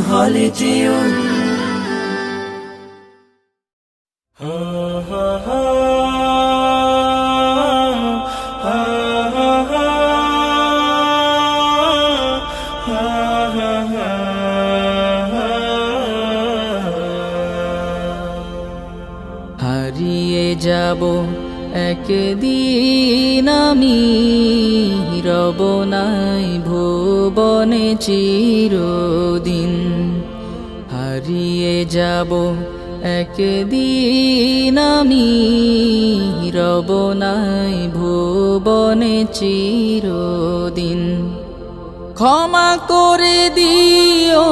হলে যেও। হারিয়ে যাব একদিন আমি, রব নাই ভুবনে চিরদিন। হারিয়ে যাব একদিন আমি, রব নাই ভুবনে চিরদিন। ক্ষমা করে দিও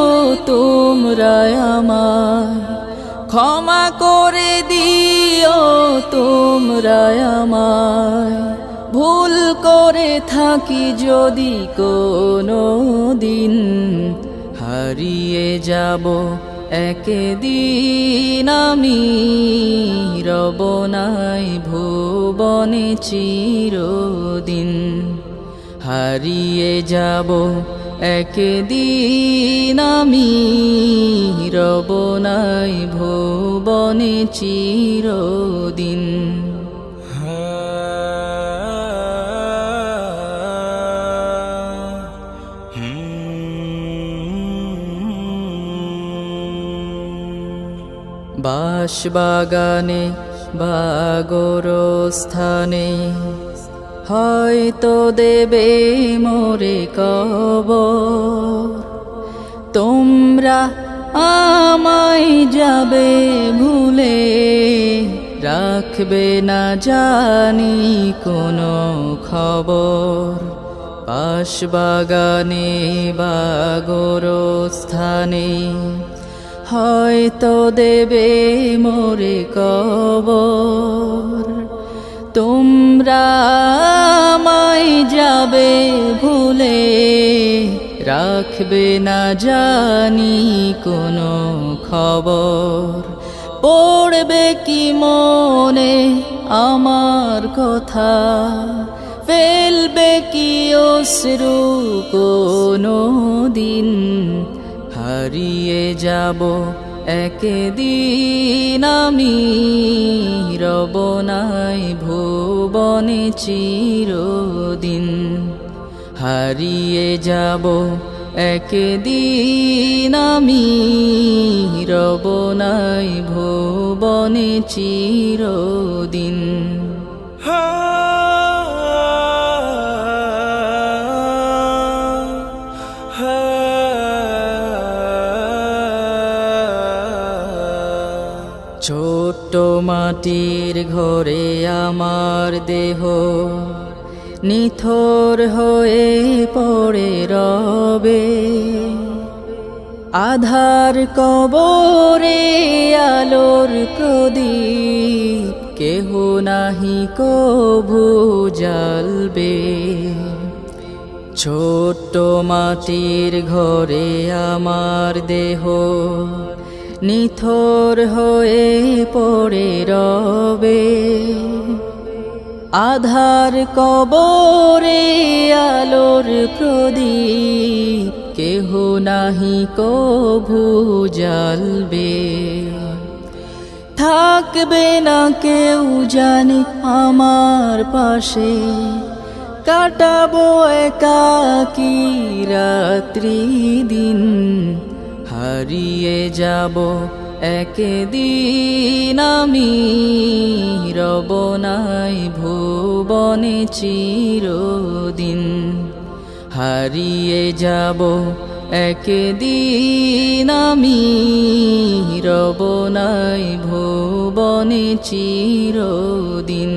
তোমরা আমায়, ক্ষমা করে দিও তোমরা আমায়, ভুল করে থাকি যদি কোনো দিন। হারিয়ে যাব একদিন আমি, রব নাই ভুবনে চিরদিন। হারিয়ে যাব একদিন আমি, রব নাই ভুবনে চিরদিন। বাঁশবাগানে বা গোরস্থানে হয়তো দেবে মোরে কবর। তোমরা আমায় যাবে ভুলে, রাখবে না জানি কোনো খবর। বাঁশবাগানে বা গোরস্থানে হয়তো দেবে মোরে কবর। তোমরা আমায় যাবে ভুলে, রাখবে না জানি কোনো খবর। পড়বে কি মনে আমার কথা, ফেলবে কি অশ্রু কোনো দিন। হারিয়ে যাব একদিন আমি, রব নাই ভুবনে চিরদিন। হারিয়ে যাব একদিন আমি, রব নাই ভুবনে চিরদিন। ছোট্ট মাটির ঘরে আমার দেহ নিথর হয়ে পড়ে রবে। আধার কবরে আলোর প্রদীপ কেহ নাহি কভু জ্বালবে। ছোট্ট মাটির ঘরে আমার দেহ নিথর হয়ে পড়ে রবে। আধার কবরে আলোর প্রদীপ কেহ নাহি কভু জ্বালবে। থাকবে না কেউ জানে আমার পাশে, কাটাবো একাকী রাত্রি দিন। হারিয়ে যাব একদিন আমি, রব নাই ভুবনে চিরদিন। হারিয়ে যাব একদিন আমি, রব নাই ভুবনে চিরদিন।